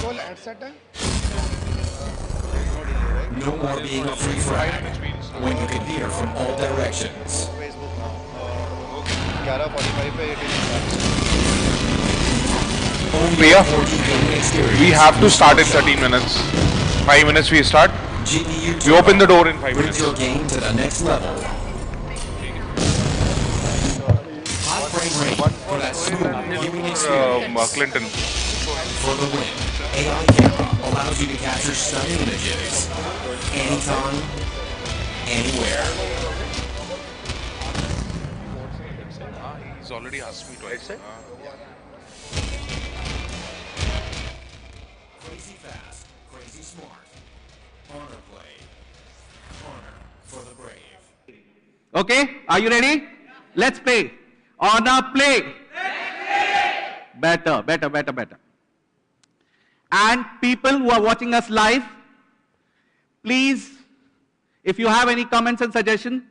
No more being a free frag when you can hear from all directions. We have to start in 30 minutes. 5 minutes we start. We open the door in 5 minutes. Brings your game to the next level. High frame rate for that smooth viewing experience. Clinton. For the win, AI camera allows you to capture stunning images anytime, anywhere. He's already asked me twice. Crazy fast, crazy smart. Honor play. Honor for the brave. Okay, are you ready? Let's play. Honor play. Better. And people who are watching us live, please, if you have any comments and suggestions,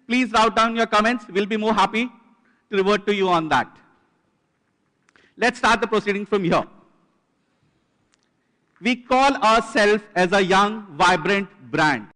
please write down your comments. We'll be more happy to revert to you on that. Let's start the proceedings from here. We call ourselves as a young, vibrant brand.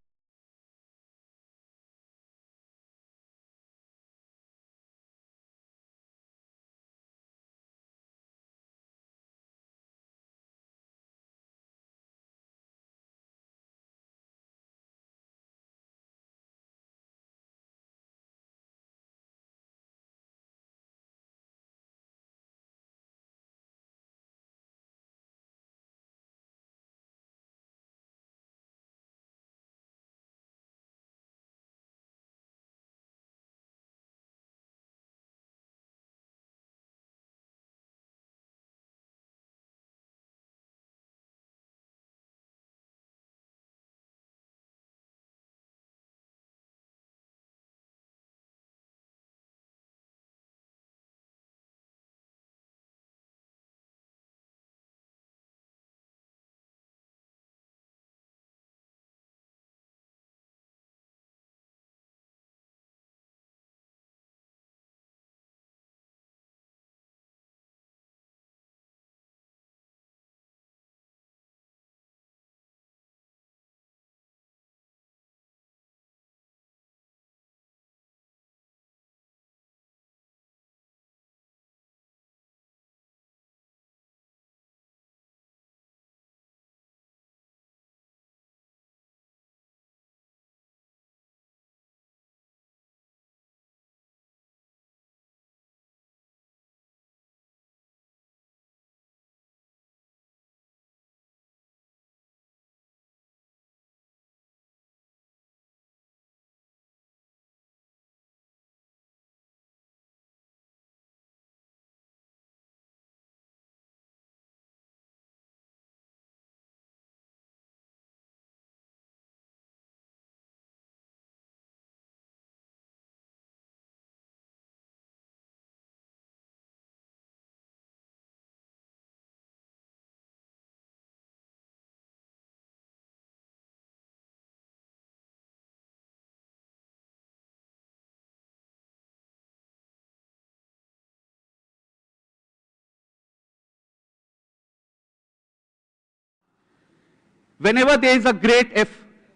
Whenever there is a great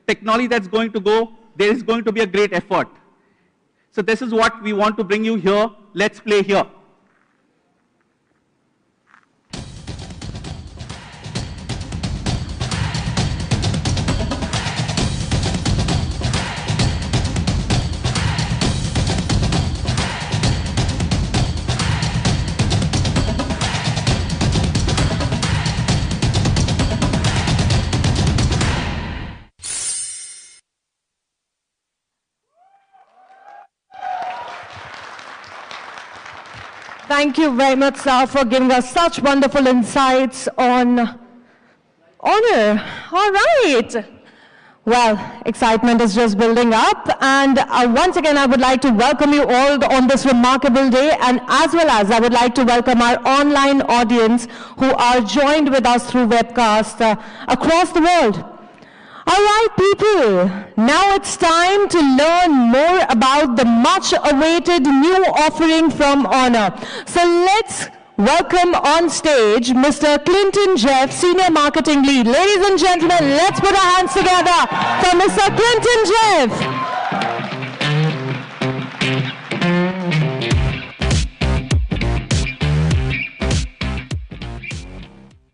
technology that's going to go, there is going to be a great effort. So this is what we want to bring you here. Let's play here. Thank you very much, sir, for giving us such wonderful insights on honor. All right. Well, excitement is just building up, and once again, I would like to welcome you all on this remarkable day, and as well as I would like to welcome our online audience who are joined with us through webcast across the world. All right, people, now it's time to learn more about the much awaited new offering from Honor. So let's welcome on stage Mr. Clinton Jeff, Senior Marketing Lead. Ladies and gentlemen, let's put our hands together for Mr. Clinton Jeff.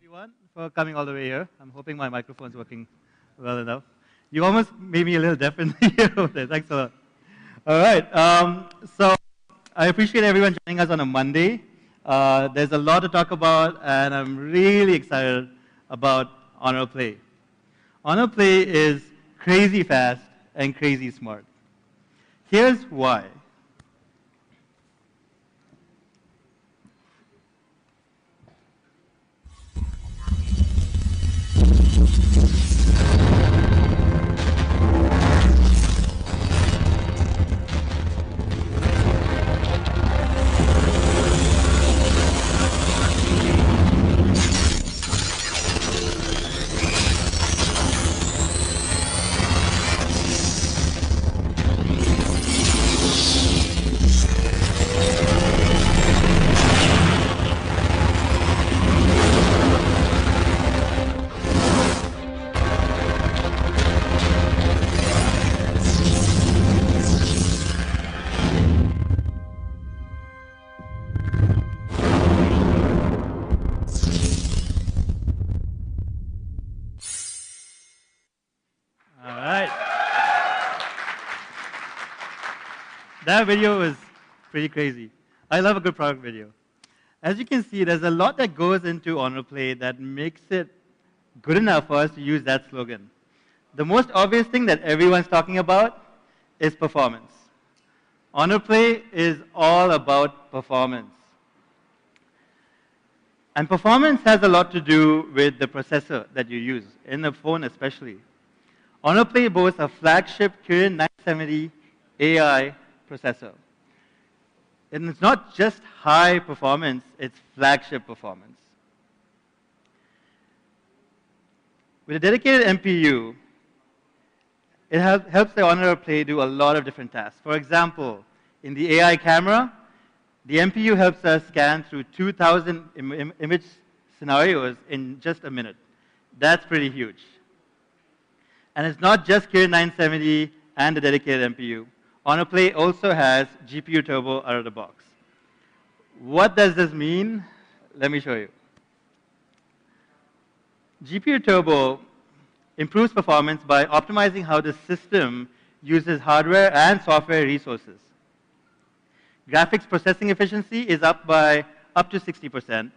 Everyone for coming all the way here. I'm hoping my microphone's working well enough. You almost made me a little deaf in the ear over there. Thanks a lot. All right. So I appreciate everyone joining us on a Monday. There's a lot to talk about, and I'm really excited about Honor Play. Honor Play is crazy fast and crazy smart. Here's why. All right. That video was pretty crazy. I love a good product video. As you can see, there's a lot that goes into Honor Play that makes it good enough for us to use that slogan. The most obvious thing that everyone's talking about is performance. Honor Play is all about performance. And performance has a lot to do with the processor that you use, in the phone especially. Honor Play boasts a flagship Kirin 970 AI processor. And it's not just high performance, it's flagship performance. With a dedicated MPU, it helps the Honor Play do a lot of different tasks. For example, in the AI camera, the MPU helps us scan through 2,000 image scenarios in just a minute. That's pretty huge. And it's not just Kirin 970 and the dedicated MPU. Honor Play also has GPU Turbo out of the box. What does this mean? Let me show you. GPU Turbo improves performance by optimizing how the system uses hardware and software resources. Graphics processing efficiency is up by up to 60%,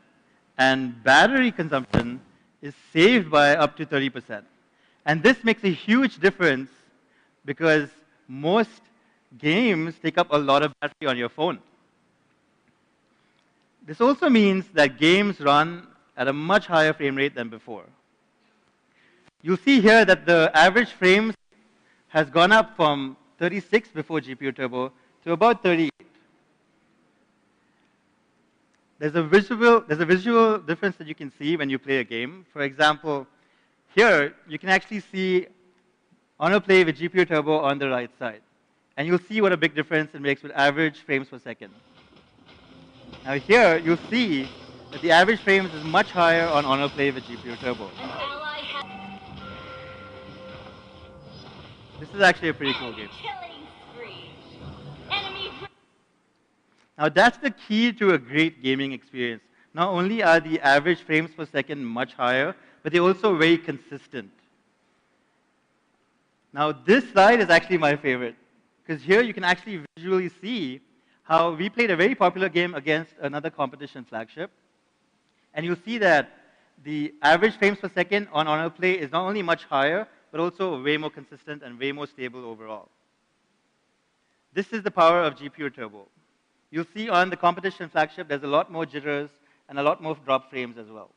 and battery consumption is saved by up to 30%. And this makes a huge difference because most games take up a lot of battery on your phone. This also means that games run at a much higher frame rate than before. You'll see here that the average frames has gone up from 36 before GPU Turbo to about 38. There's a visual difference that you can see when you play a game. For example, here you can actually see Honor Play with GPU Turbo on the right side. And you'll see what a big difference it makes with average frames per second. Now here, you'll see that the average frames is much higher on Honor Play with GPU Turbo. This is actually a pretty cool game. Now that's the key to a great gaming experience. Not only are the average frames per second much higher, but they're also very consistent. Now this slide is actually my favorite, because here you can actually visually see how we played a very popular game against another competition flagship. And you'll see that the average frames per second on Honor Play is not only much higher, but also way more consistent and way more stable overall. This is the power of GPU Turbo. You'll see on the competition flagship, there's a lot more jitters and a lot more drop frames as well.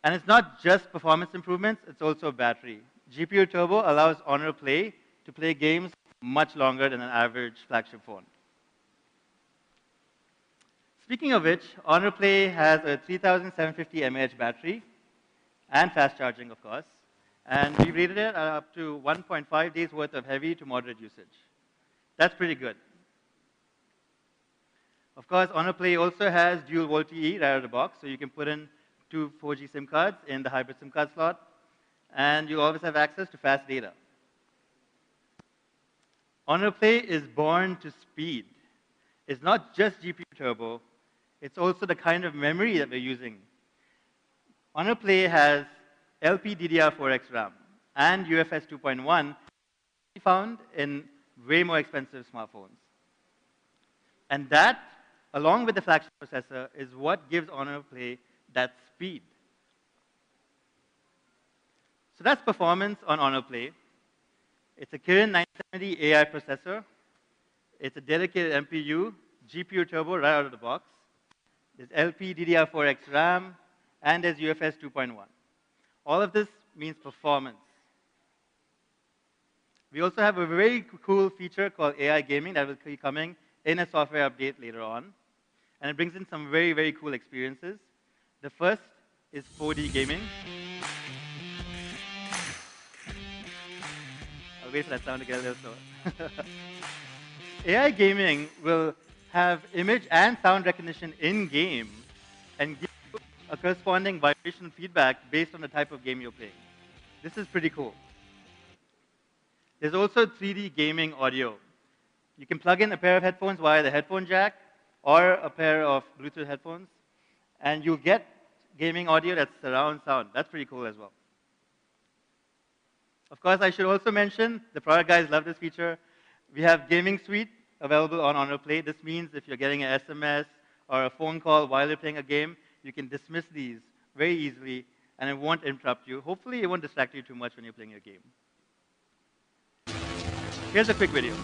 And it's not just performance improvements, it's also battery. GPU Turbo allows Honor Play to play games much longer than an average flagship phone. Speaking of which, Honor Play has a 3750 mAh battery, and fast charging, of course. And we rated it up to 1.5 days worth of heavy to moderate usage. That's pretty good. Of course, Honor Play also has dual VoLTE right out of the box, so you can put in two 4G SIM cards in the hybrid SIM card slot, and you'll always have access to fast data. Honor Play is born to speed. It's not just GPU turbo, it's also the kind of memory that we're using. Honor Play has LPDDR4X RAM and UFS 2.1 found in way more expensive smartphones. And that, along with the flagship processor, is what gives Honor Play that speed. So that's performance on Honor Play. It's a Kirin 970 AI processor. It's a dedicated MPU, GPU turbo right out of the box. There's LPDDR4X RAM, and there's UFS 2.1. All of this means performance. We also have a very cool feature called AI gaming that will be coming in a software update later on. And it brings in some very, very cool experiences. The first is 4D gaming. I'll wait for that sound to get a little slower. AI gaming will have image and sound recognition in-game and give you a corresponding vibration feedback based on the type of game you're playing. This is pretty cool. There's also 3D gaming audio. You can plug in a pair of headphones via the headphone jack or a pair of Bluetooth headphones, and you'll get gaming audio that's surround sound. That's pretty cool as well. Of course, I should also mention, the product guys love this feature. We have Gaming Suite available on Honor Play. This means if you're getting an SMS or a phone call while you're playing a game, you can dismiss these very easily, and it won't interrupt you. Hopefully, it won't distract you too much when you're playing your game. Here's a quick video.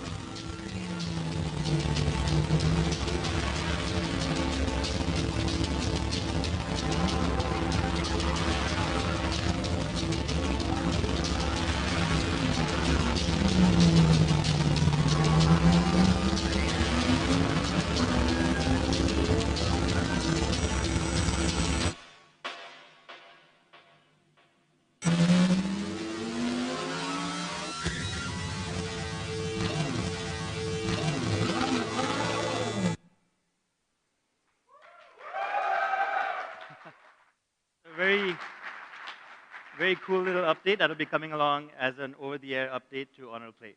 A very cool little update that will be coming along as an over-the-air update to Honor Play.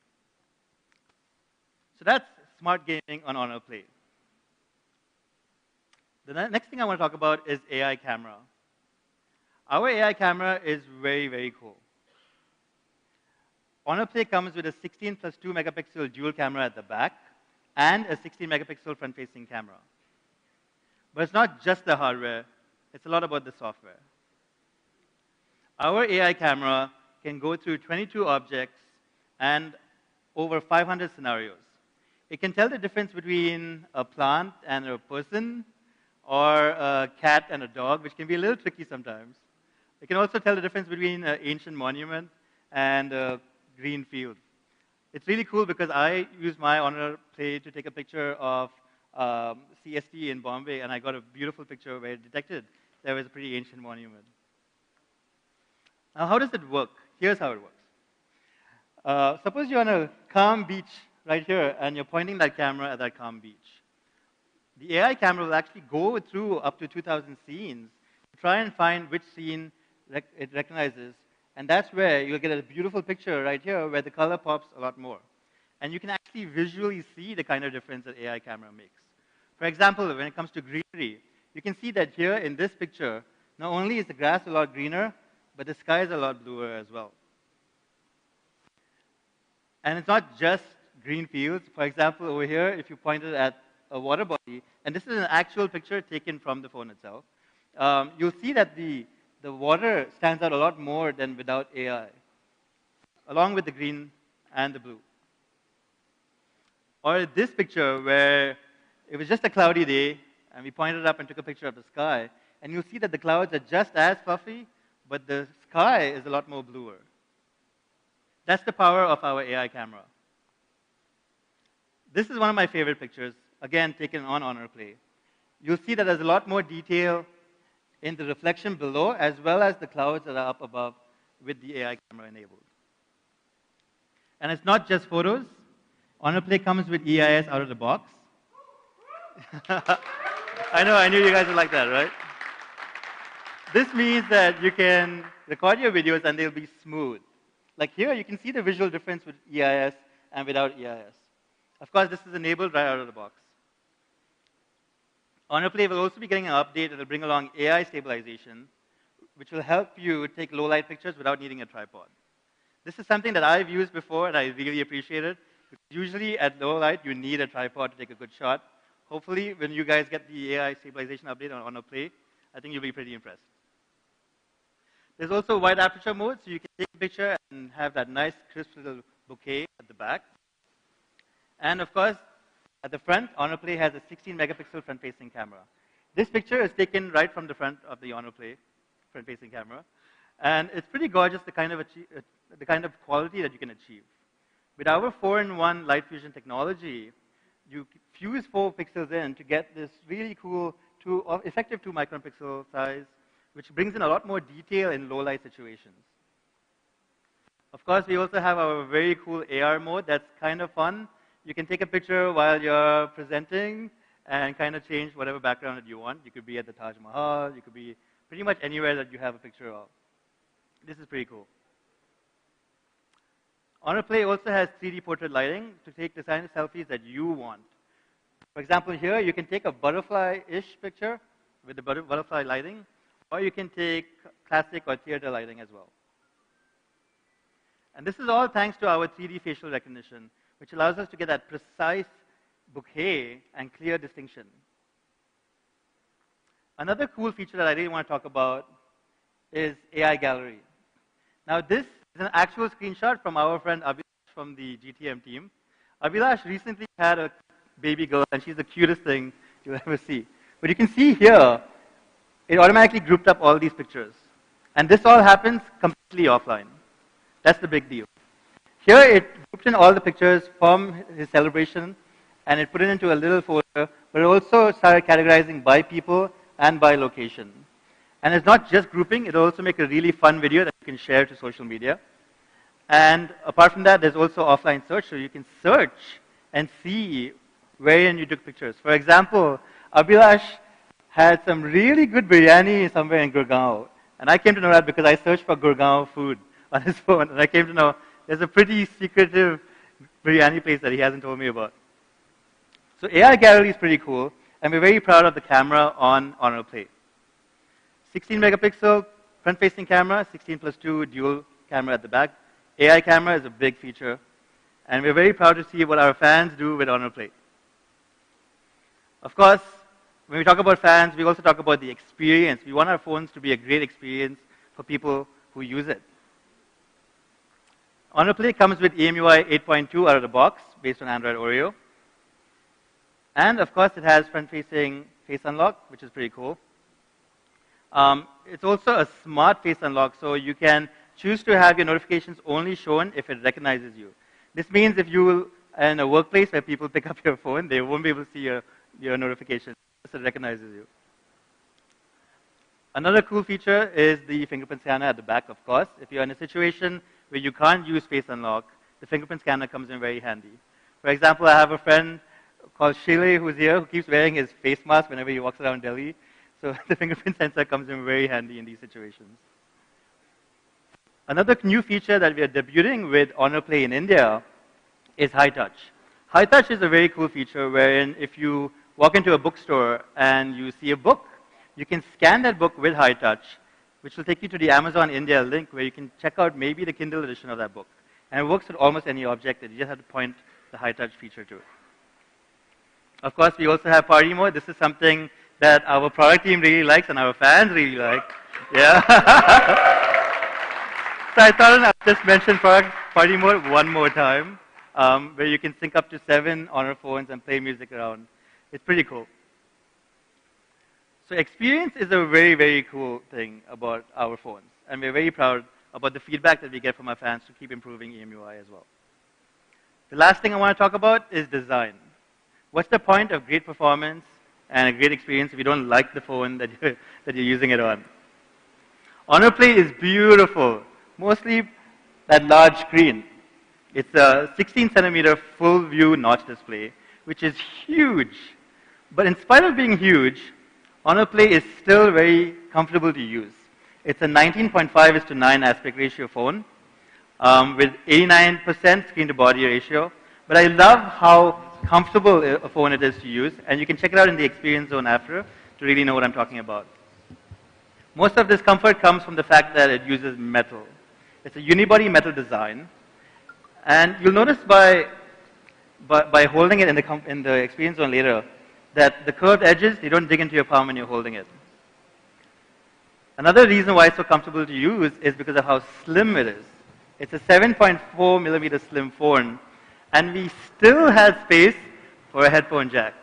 So that's smart gaming on Honor Play. The next thing I want to talk about is AI camera. Our AI camera is very, very cool. Honor Play comes with a 16 plus 2 megapixel dual camera at the back and a 16 megapixel front-facing camera. But it's not just the hardware, it's a lot about the software. Our AI camera can go through 22 objects and over 500 scenarios. It can tell the difference between a plant and a person, or a cat and a dog, which can be a little tricky sometimes. It can also tell the difference between an ancient monument and a green field. It's really cool because I used my Honor Play to take a picture of CST in Bombay, and I got a beautiful picture where it detected there was a pretty ancient monument. Now, how does it work? Here's how it works. Suppose you're on a calm beach right here, and you're pointing that camera at that calm beach. The AI camera will actually go through up to 2,000 scenes to try and find which scene it recognizes, and that's where you'll get a beautiful picture right here where the color pops a lot more. And you can actually visually see the kind of difference that AI camera makes. For example, when it comes to greenery, you can see that here in this picture, not only is the grass a lot greener, but the sky is a lot bluer as well. And it's not just green fields. For example, over here, if you pointed at a water body, and this is an actual picture taken from the phone itself, you'll see that the water stands out a lot more than without AI, along with the green and the blue. Or this picture where it was just a cloudy day, and we pointed up and took a picture of the sky, and you'll see that the clouds are just as fluffy, but the sky is a lot more bluer. That's the power of our AI camera. This is one of my favorite pictures, again, taken on Honor Play. You'll see that there's a lot more detail in the reflection below, as well as the clouds that are up above with the AI camera enabled. And it's not just photos. Honor Play comes with EIS out of the box. I knew you guys would like that, right? This means that you can record your videos and they'll be smooth. Like here, you can see the visual difference with EIS and without EIS. Of course, this is enabled right out of the box. Honor Play will also be getting an update that will bring along AI stabilization, which will help you take low light pictures without needing a tripod. This is something that I've used before and I really appreciate it. Usually at low light, you need a tripod to take a good shot. Hopefully, when you guys get the AI stabilization update on Honor Play, I think you'll be pretty impressed. There's also wide aperture mode, so you can take a picture and have that nice crisp little bouquet at the back. And of course, at the front, Honor Play has a 16 megapixel front-facing camera. This picture is taken right from the front of the Honor Play front-facing camera. And it's pretty gorgeous, the kind of quality that you can achieve. With our 4-in-1 light fusion technology, you fuse 4 pixels in to get this really cool, effective 2 micron pixel size, which brings in a lot more detail in low light situations. Of course, we also have our very cool AR mode that's kind of fun. You can take a picture while you're presenting and kind of change whatever background that you want. You could be at the Taj Mahal, you could be pretty much anywhere that you have a picture of. This is pretty cool. Honor Play also has 3D portrait lighting to take the kind of selfies that you want. For example, here you can take a butterfly-ish picture with the butterfly lighting, or you can take classic or theater lighting as well. And this is all thanks to our 3D facial recognition, which allows us to get that precise bouquet and clear distinction. Another cool feature that I really want to talk about is AI Gallery. Now this is an actual screenshot from our friend Abhilash from the GTM team. Abhilash recently had a baby girl, and she's the cutest thing you'll ever see. But you can see here, it automatically grouped up all these pictures. And this all happens completely offline. That's the big deal. Here it grouped in all the pictures from his celebration, and it put it into a little folder, but it also started categorizing by people and by location. And it's not just grouping, it'll also make a really fun video that you can share to social media. And apart from that, there's also offline search, so you can search and see wherein you took pictures. For example, Abhilash had some really good biryani somewhere in Gurgaon. And I came to know that because I searched for Gurgaon food on his phone, and I came to know there's a pretty secretive biryani place that he hasn't told me about. So AI Gallery is pretty cool, and we're very proud of the camera on Honor Play. 16 megapixel front-facing camera, 16 plus 2 dual camera at the back. AI camera is a big feature, and we're very proud to see what our fans do with Honor Play. Of course, when we talk about fans, we also talk about the experience. We want our phones to be a great experience for people who use it. Honor Play comes with EMUI 8.2 out of the box, based on Android Oreo. And of course, it has front-facing face unlock, which is pretty cool. It's also a smart face unlock, so you can choose to have your notifications only shown if it recognizes you. This means if you are in a workplace where people pick up your phone, they won't be able to see your notifications, so it recognizes you. Another cool feature is the fingerprint scanner at the back, of course. If you're in a situation where you can't use face unlock, the fingerprint scanner comes in very handy. For example, I have a friend called Shile who's here, who keeps wearing his face mask whenever he walks around Delhi. So the fingerprint sensor comes in very handy in these situations. Another new feature that we are debuting with Honor Play in India is High Touch. High Touch is a very cool feature wherein if you walk into a bookstore and you see a book, you can scan that book with High Touch, which will take you to the Amazon India link where you can check out maybe the Kindle edition of that book. And it works with almost any object that you just have to point the High Touch feature to. Of course, we also have Party Mode. This is something that our product team really likes and our fans really like. Yeah. So I thought I'd just mention Party Mode one more time, where you can sync up to 7 Honor phones and play music around. It's pretty cool. So experience is a very, very cool thing about our phones. And we're very proud about the feedback that we get from our fans to keep improving EMUI as well. The last thing I want to talk about is design. What's the point of great performance and a great experience if you don't like the phone that you're using it on. Honor Play is beautiful, mostly that large screen. It's a 16-centimeter full-view notch display, which is huge. But in spite of being huge, Honor Play is still very comfortable to use. It's a 19.5:9 aspect ratio phone with 89% screen-to-body ratio. But I love how comfortable a phone it is to use, and you can check it out in the experience zone after to really know what I'm talking about. Most of this comfort comes from the fact that it uses metal. It's a unibody metal design, and you'll notice by holding it in the experience zone later that the curved edges, they don't dig into your palm when you're holding it. Another reason why it's so comfortable to use is because of how slim it is. It's a 7.4 millimeter slim phone, and we still have space for a headphone jack.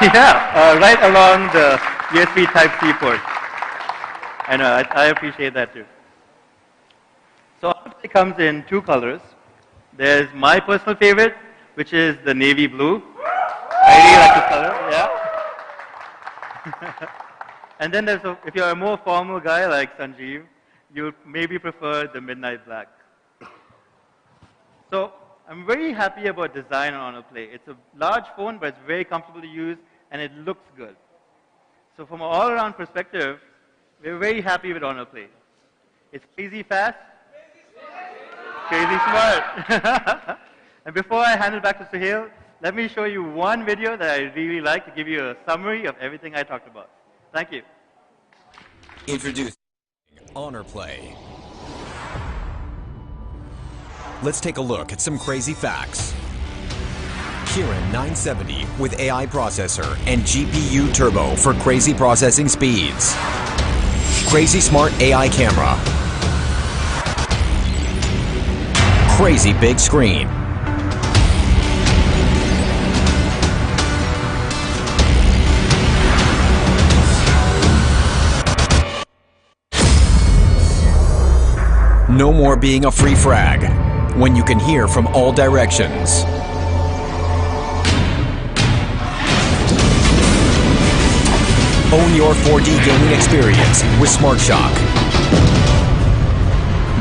Yeah, right along the USB Type-C port. I know, I appreciate that too. So it comes in two colors. There's my personal favorite, which is the navy blue. I really like this color, yeah. And then if you're a more formal guy like Sanjeev, you'll maybe prefer the midnight black. So I'm very happy about design on Honor Play. It's a large phone, but it's very comfortable to use, and it looks good. So from an all-around perspective, we're very happy with Honor Play. It's crazy fast, crazy smart. And before I hand it back to Suhail, let me show you one video that I really like to give you a summary of everything I talked about. Thank you. Introducing Honor Play. Let's take a look at some crazy facts. Kirin 970 with AI processor and GPU turbo for crazy processing speeds. Crazy smart AI camera. Crazy big screen. No more being a free frag when you can hear from all directions. Own your 4D gaming experience with Smart Shock.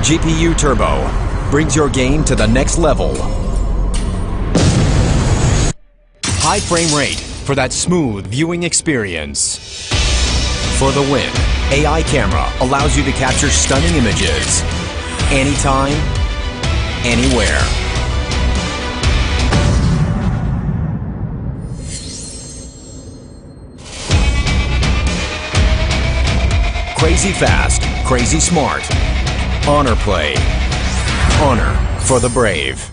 GPU Turbo brings your game to the next level. High frame rate for that smooth viewing experience. For the win, AI camera allows you to capture stunning images anytime, anywhere. Crazy fast, crazy smart. Honor Play. Honor for the brave.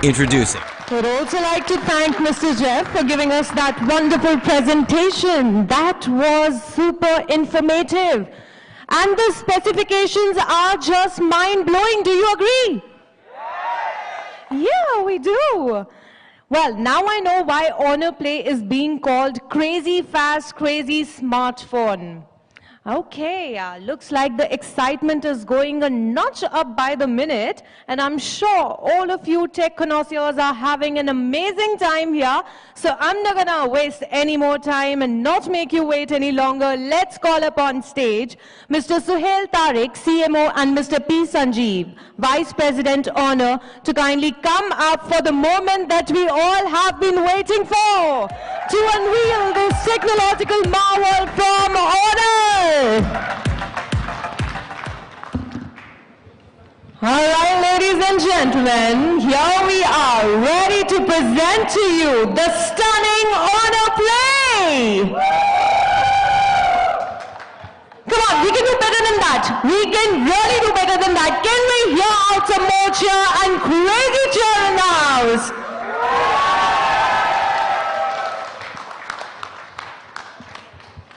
Introducing. Would also like to thank Mr. Jeff for giving us that wonderful presentation. That was super informative. And the specifications are just mind-blowing. Do you agree? Yeah, we do. Well, now I know why Honor Play is being called crazy fast, crazy smartphone. Okay, looks like the excitement is going a notch up by the minute, and I'm sure all of you tech connoisseurs are having an amazing time here. So I'm not gonna waste any more time and not make you wait any longer. Let's call up on stage Mr. Suhail Tariq, CMO, and Mr. P. Sanjeev, Vice President Honor, to kindly come up for the moment that we all have been waiting for, to unveil this technological marvel from Honor. All right, ladies and gentlemen, here we are, ready to present to you the stunning Honor Play. Come on, we can do better than that. We can really do better than that. Can we hear out some more cheer and crazy cheer in the house?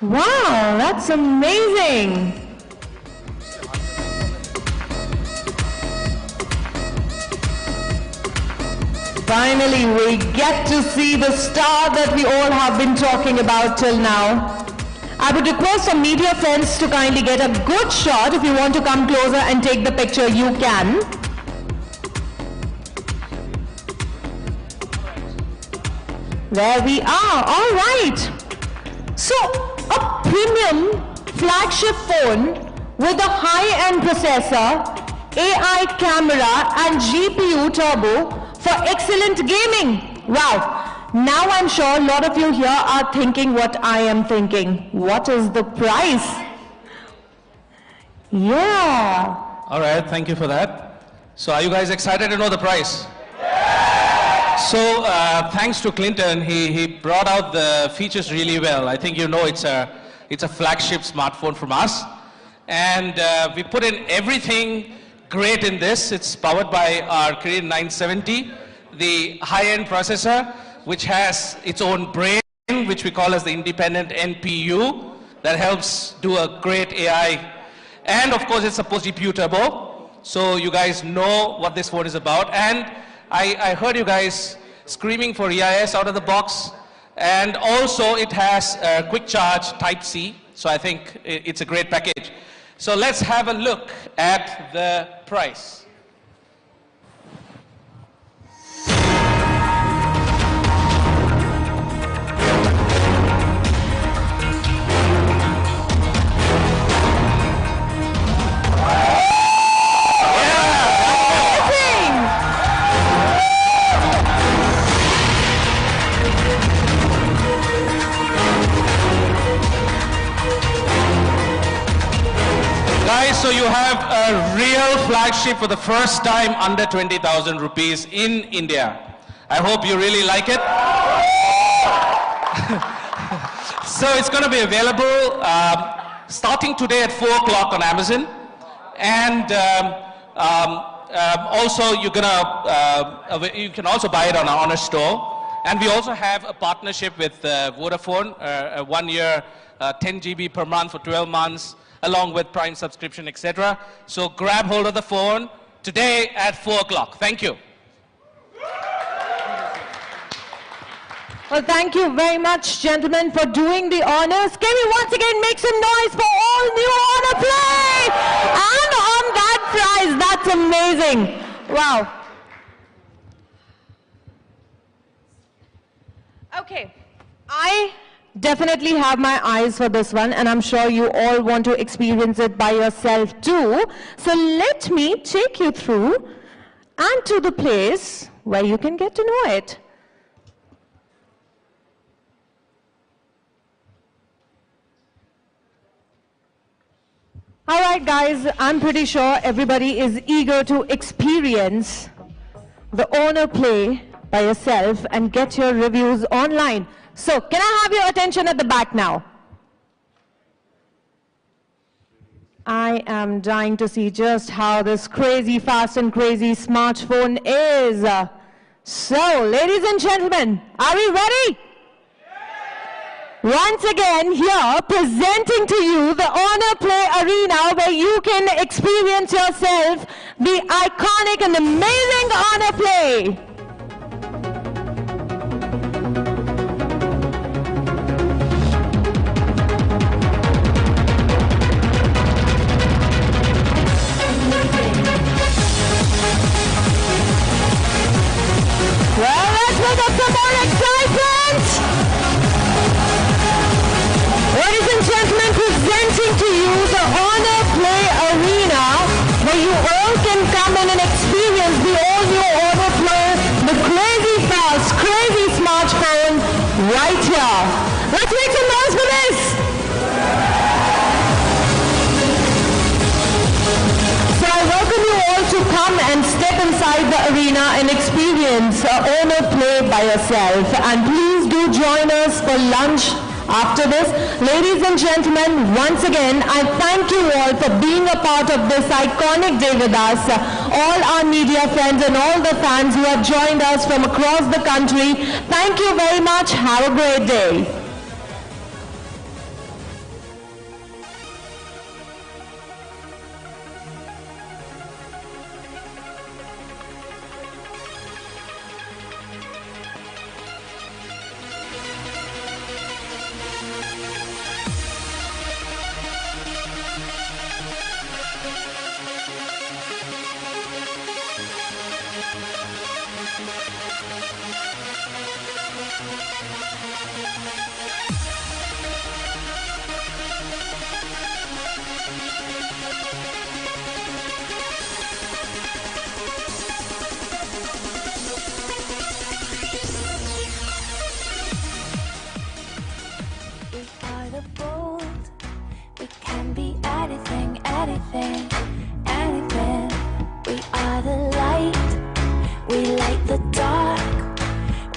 Wow, that's amazing. Finally, we get to see the star that we all have been talking about till now. I would request some media friends to kindly get a good shot. If you want to come closer and take the picture, you can. There we are. All right. So, a premium flagship phone with a high-end processor, AI camera, and GPU turbo for excellent gaming. Wow. Now I'm sure a lot of you here are thinking what I am thinking. What is the price? Yeah. All right, thank you for that. So are you guys excited to know the price? So thanks to Clinton, he brought out the features really well. I think you know it's a flagship smartphone from us. And we put in everything great in this. It's powered by our Kirin 970, the high-end processor, which has its own brain, which we call as the independent NPU, that helps do a great AI. And of course, it's supposed GPU turbo, so you guys know what this phone is about. And I heard you guys screaming for EIS out of the box. And also, it has a quick charge Type-C, so I think it's a great package. So let's have a look at the price. Guys, so you have a real flagship for the first time under 20,000 rupees in India. I hope you really like it. So it's going to be available starting today at 4 o'clock on Amazon. And also you can also buy it on our Honor store. And we also have a partnership with Vodafone, a 1 year, 10 GB per month for 12 months. Along with Prime subscription, etc. So grab hold of the phone today at 4 o'clock. Thank you. Well, thank you very much, gentlemen, for doing the honors. Can we once again make some noise for all new honor play? And on that prize, that's amazing. Wow. Okay, I definitely have my eyes for this one, and I'm sure you all want to experience it by yourself too. So let me take you through and to the place where you can get to know it. All right, guys, I'm pretty sure everybody is eager to experience the honor play by yourself and get your reviews online. So, can I have your attention at the back now? I am dying to see just how this crazy fast and crazy smartphone is. So, ladies and gentlemen, are we ready? Once again, here, presenting to you the Honor Play Arena, where you can experience yourself the iconic and amazing Honor Play. Well, let's look up some more excitement. Ladies and gentlemen, presenting to you the Honor Play Arena, where you all can come in and experience the all-new Honor Play, the crazy fast, crazy smartphone, right here. Let's make some noise for this. So I welcome you all to come and step inside the arena and experience Honor Play by yourself. And please do join us for lunch after this. Ladies and gentlemen, once again, I thank you all for being a part of this iconic day with us. All our media friends and all the fans who have joined us from across the country, thank you very much. Have a great day. We can be anything, anything, anything. We are the light, we light the dark.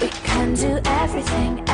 We can do everything,